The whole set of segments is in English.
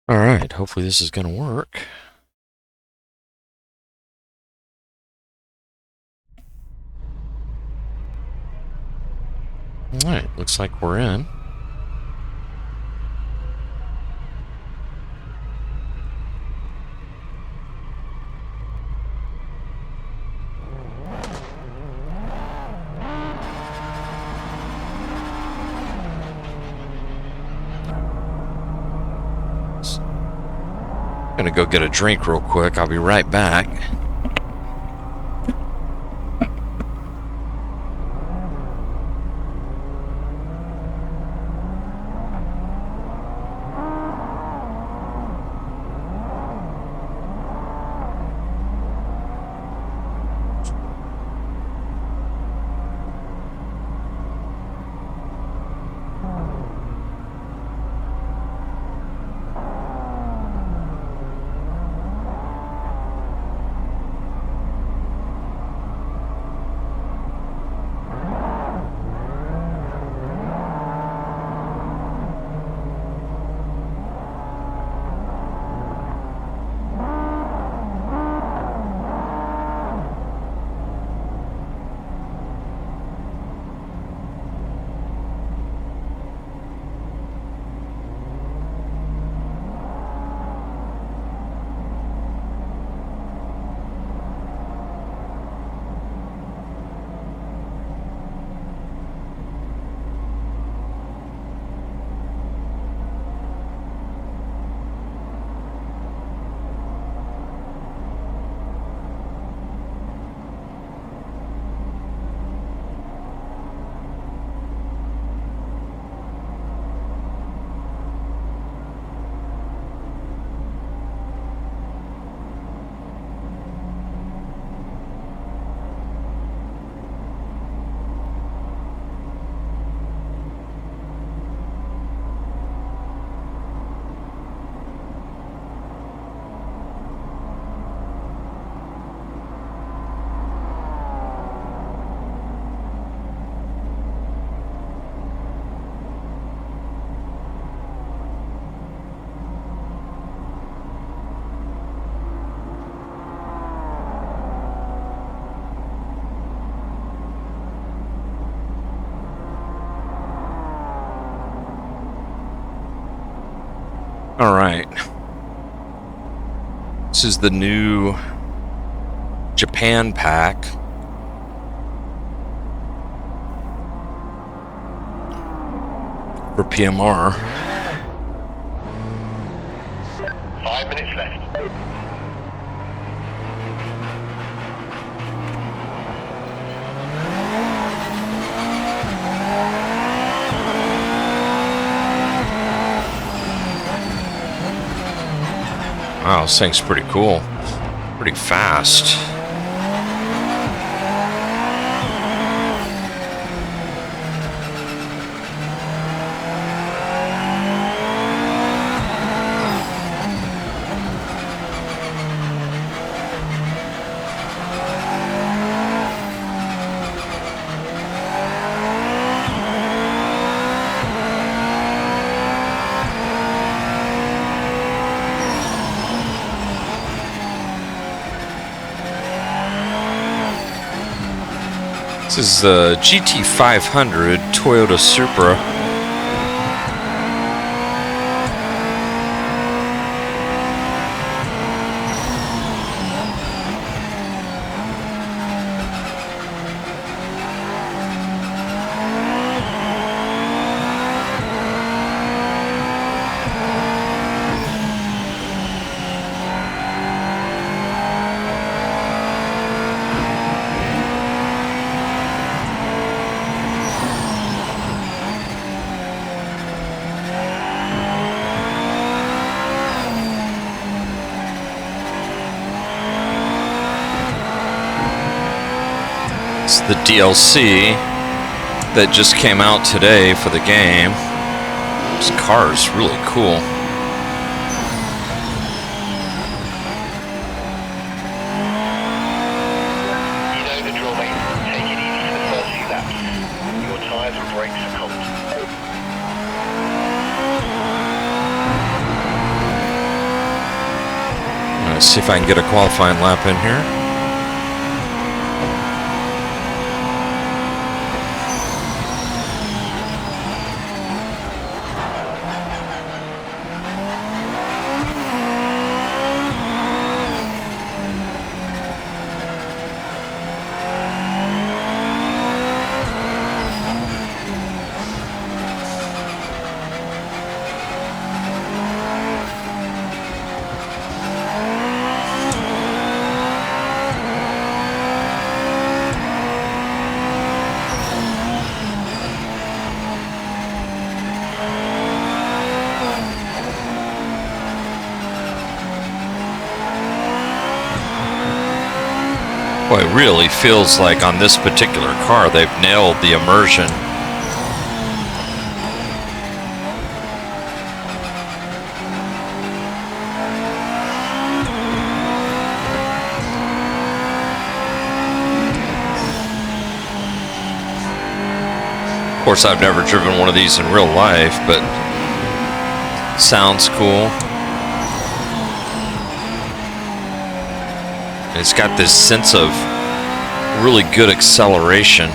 Alright, hopefully this is going to work. Alright, looks like we're in. I'm going to go get a drink real quick. I'll be right back. Alright. This is the new Japan pack. For PMR. 5 minutes left. Wow, this thing's pretty cool. Pretty fast. This is the GT500 Toyota Supra. The DLC that just came out today for the game. This car is really cool. You know the drill, mate. Take it easy for the first few laps. Your tyres and brakes are cold. Let's see if I can get a qualifying lap in here. Boy, it really feels like on this particular car they've nailed the immersion. Of course, I've never driven one of these in real life, but sounds cool. It's got this sense of really good acceleration.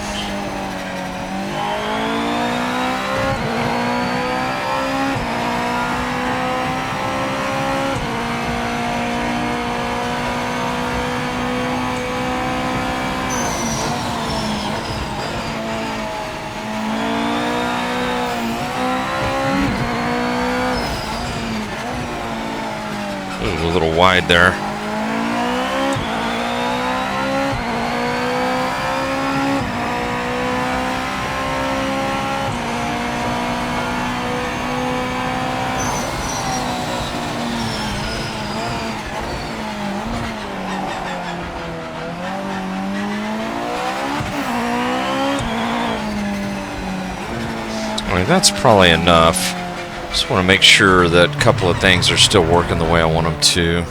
Ooh, a little wide there. That's probably enough. Just want to make sure that a couple of things are still working the way I want them to.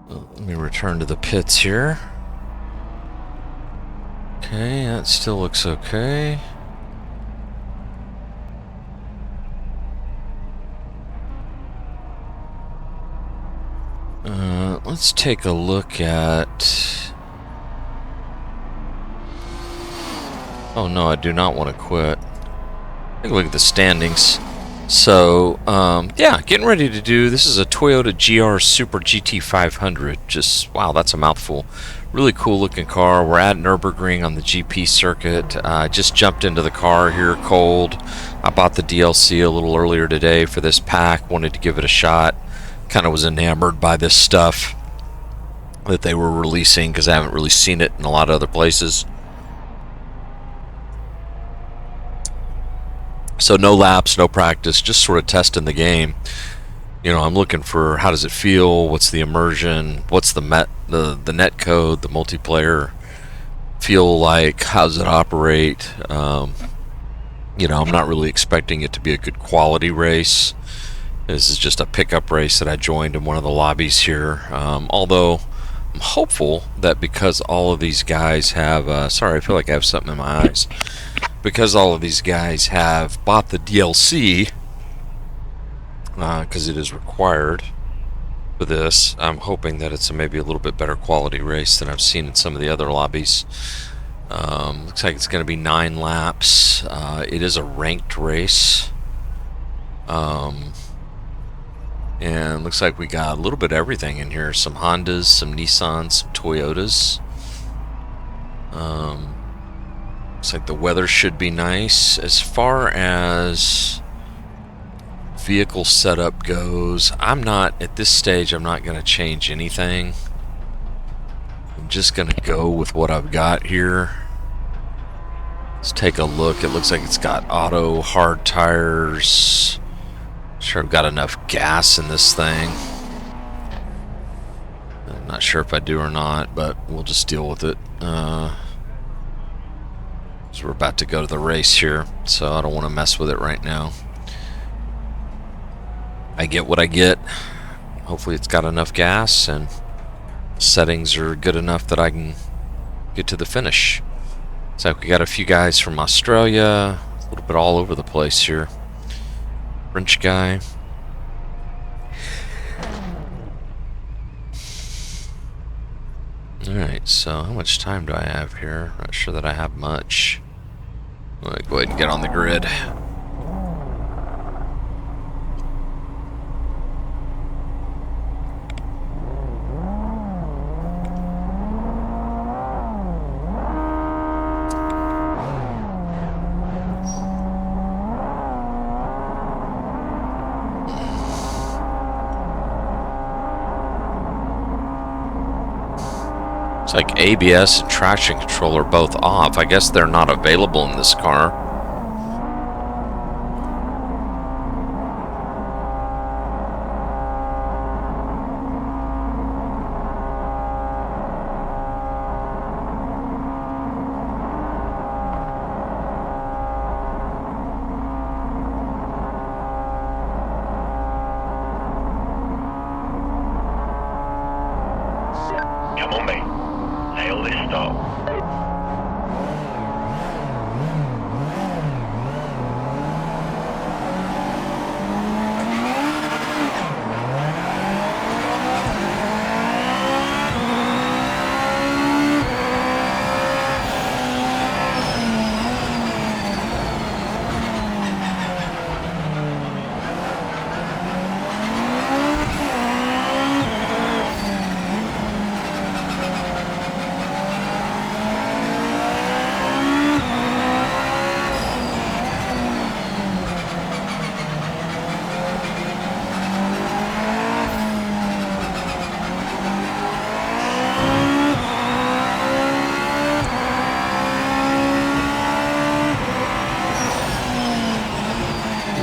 Let me return to the pits here. Okay, that still looks okay. Let's take a look at... Oh no, I do not want to quit. Take a look at the standings. So, yeah, getting ready to do, this is a Toyota GR Super GT500. Just, wow, that's a mouthful. Really cool looking car. We're at Nurburgring on the GP circuit. Just jumped into the car here cold. I bought the DLC a little earlier today for this pack. Wanted to give it a shot. Kind of was enamored by this stuff that they were releasing because I haven't really seen it in a lot of other places. So no laps, no practice, just sort of testing the game. You know, I'm looking for how does it feel, what's the immersion, what's the net code, the multiplayer feel like, how does it operate. You know, I'm not really expecting it to be a good quality race. This is just a pickup race that I joined in one of the lobbies here. Although I'm hopeful that because all of these guys have, sorry, I feel like I have something in my eyes. Because all of these guys have bought the DLC, because it is required for this, I'm hoping that it's maybe a little bit better quality race than I've seen in some of the other lobbies. Looks like it's going to be 9 laps. It is a ranked race. And looks like we got a little bit of everything in here. Some Hondas, some Nissans, some Toyotas. Looks like the weather should be nice. As far as vehicle setup goes, I'm not, at this stage, I'm not going to change anything. I'm just going to go with what I've got here. Let's take a look. It looks like it's got auto, hard tires. Sure I've got enough gas in this thing. I'm not sure if I do or not, but we'll just deal with it. So we're about to go to the race here, so I don't want to mess with it right now. I get what I get. Hopefully it's got enough gas and settings are good enough that I can get to the finish. So we got a few guys from Australia, a little bit all over the place here. French guy. Alright, so how much time do I have here? Not sure that I have much. I'm gonna go ahead and get on the grid. It's like ABS and traction control are both off. I guess they're not available in this car. Come on, mate. Nail this stop.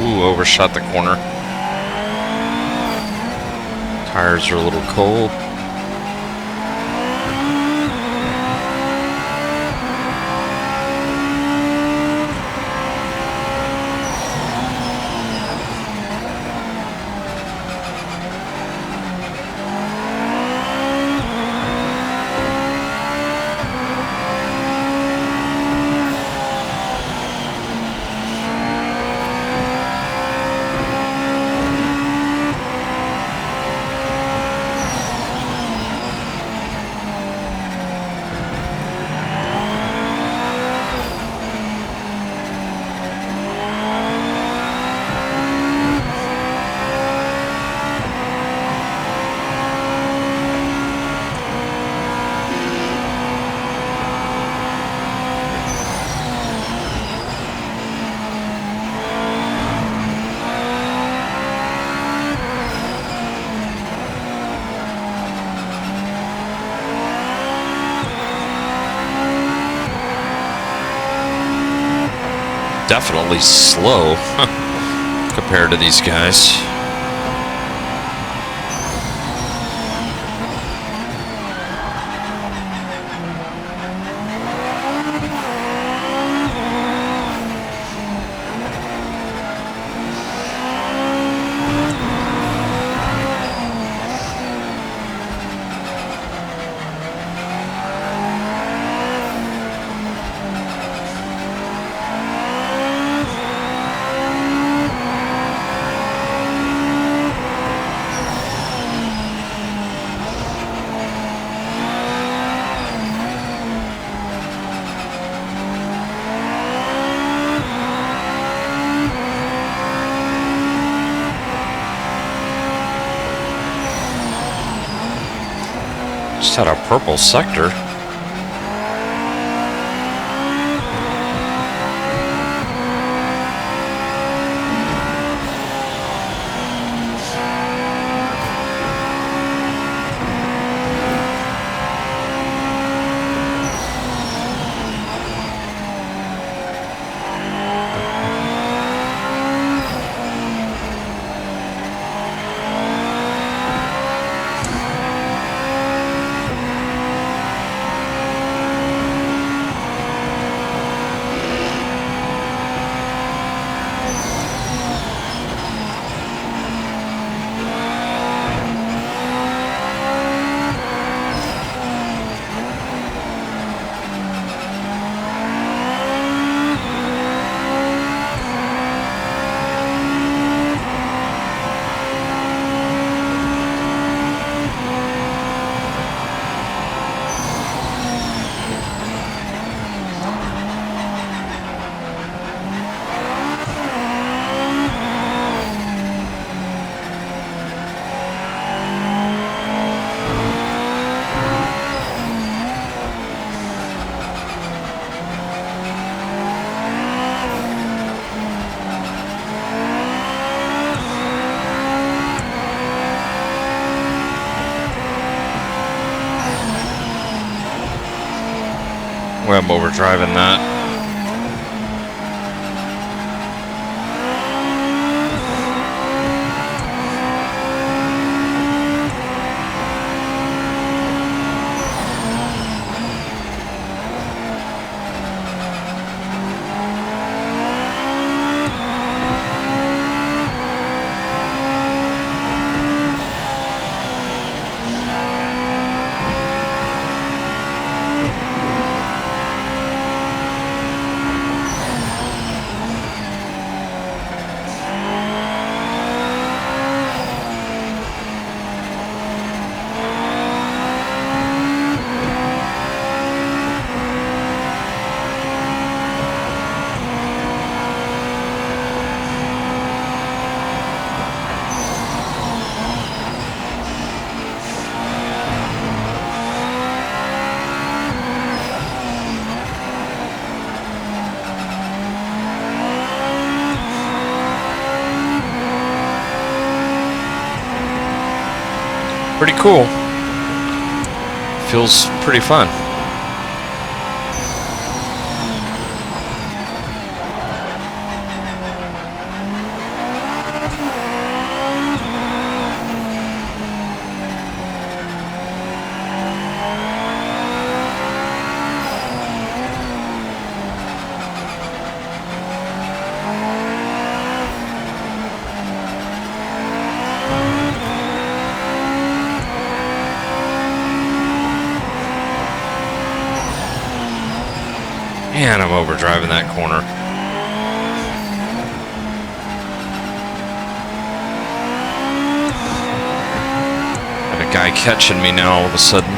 Ooh, overshot the corner. Tires are a little cold. Definitely slow compared to these guys. Just had a purple sector. Well, I'm overdriving that. Pretty cool. Feels pretty fun. Man, I'm overdriving that corner. Got a guy catching me now all of a sudden.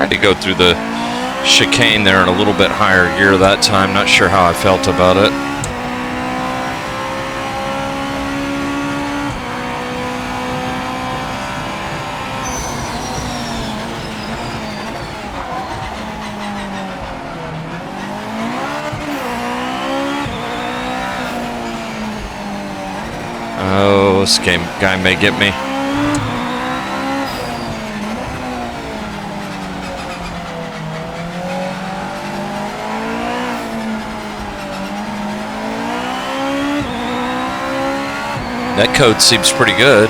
Tried to go through the chicane there in a little bit higher gear that time. Not sure how I felt about it. Oh, this guy may get me. That code seems pretty good.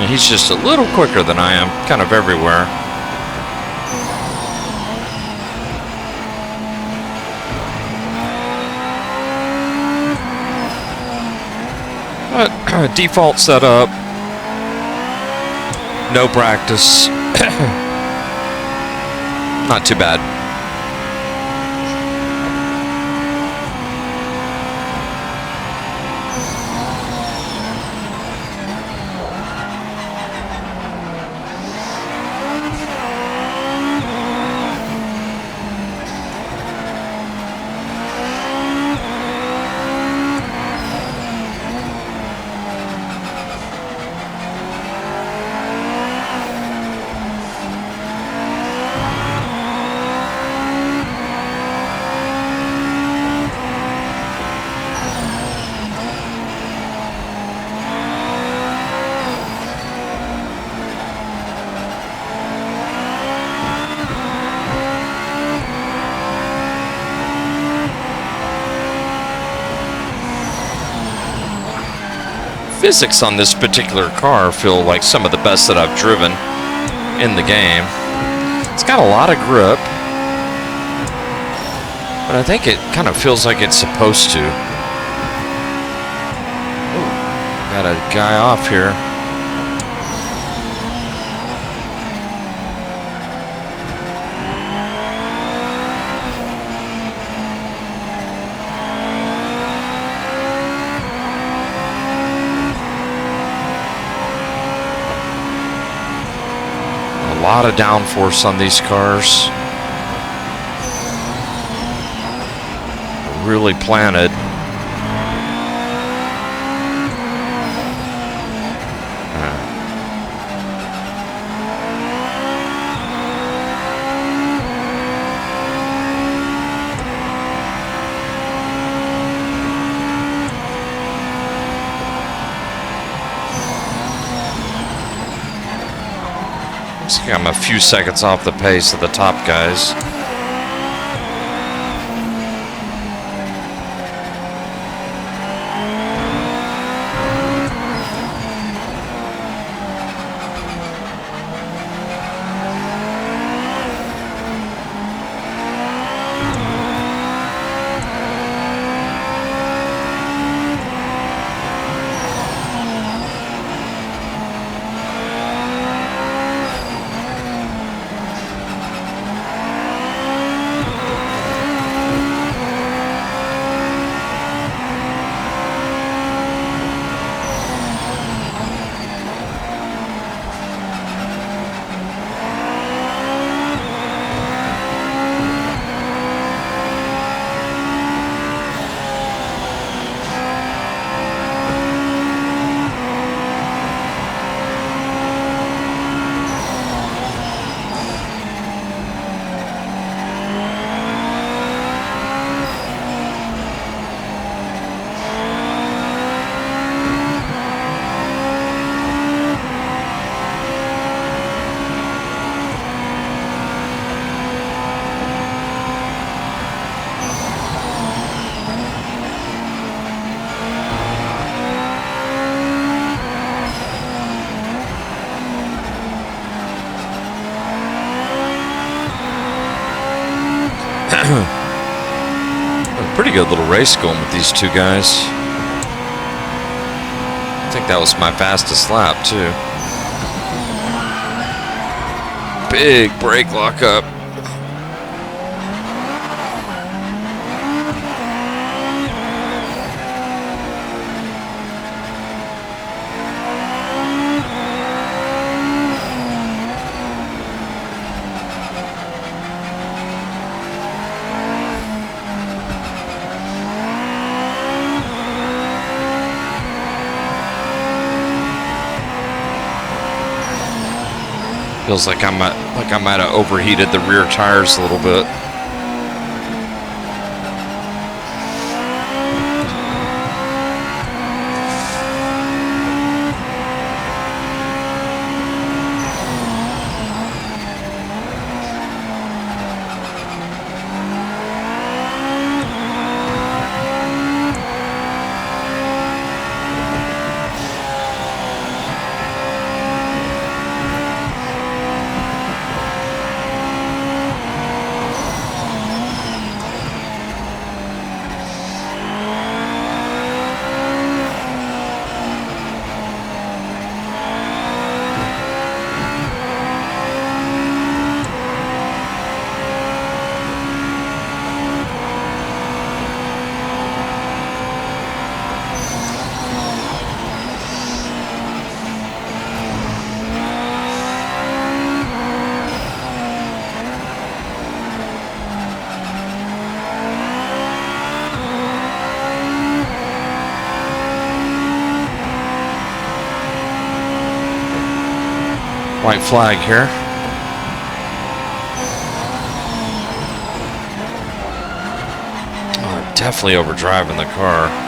He's just a little quicker than I am, kind of everywhere. Default setup. No practice. Not too bad. physics on this particular car feel like some of the best that I've driven in the game. It's got a lot of grip, but I think it kind of feels like it's supposed to. Ooh, got a guy off here. A lot of downforce on these cars. Really planted. Looks like I'm a few seconds off the pace of the top guys. Pretty good little race going with these two guys. I think that was my fastest lap too. Big brake lockup. Feels like I might have overheated the rear tires a little bit. White flag here. Oh, definitely overdriving the car.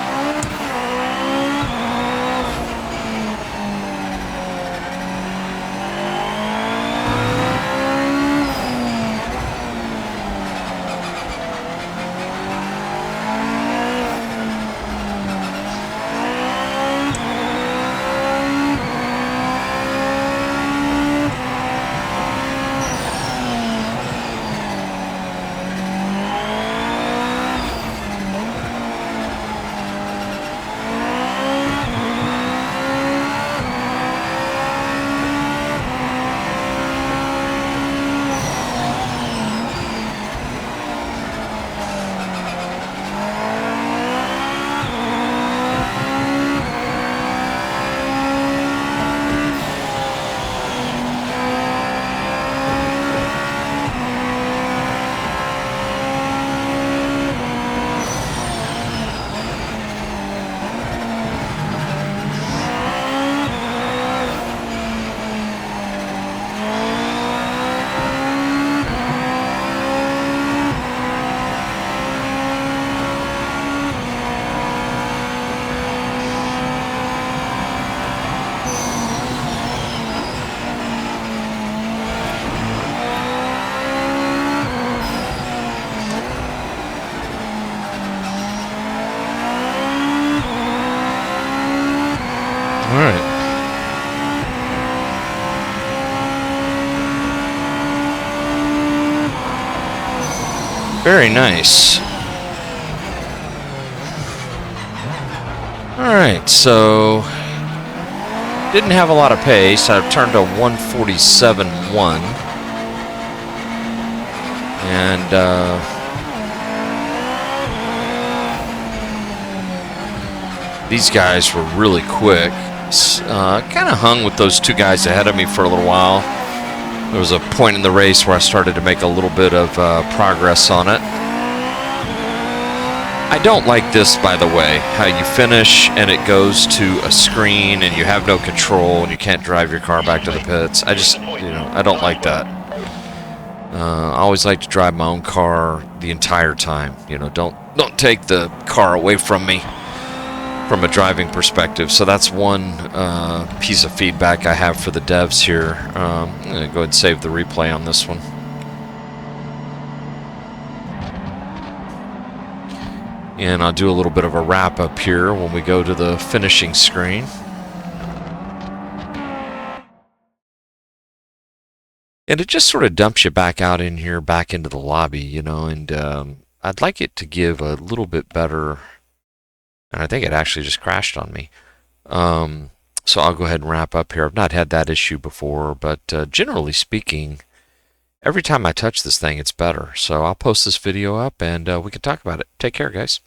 Very nice. Alright, so didn't have a lot of pace. I've turned to 147.1. And these guys were really quick. Kind of hung with those two guys ahead of me for a little while. There was a point in the race where I started to make a little bit of progress on it. I don't like this, by the way, how you finish and it goes to a screen and you have no control and you can't drive your car back to the pits. I just, I don't like that. I always like to drive my own car the entire time. Don't take the car away from me from a driving perspective. So that's one piece of feedback I have for the devs here. I'm going to go ahead and save the replay on this one. And I'll do a little bit of a wrap up here when we go to the finishing screen. And it just sort of dumps you back out in here, back into the lobby, and I'd like it to give a little bit better, and I think it actually just crashed on me. So I'll go ahead and wrap up here. I've not had that issue before, but generally speaking, every time I touch this thing, it's better. So I'll post this video up and we can talk about it. Take care, guys.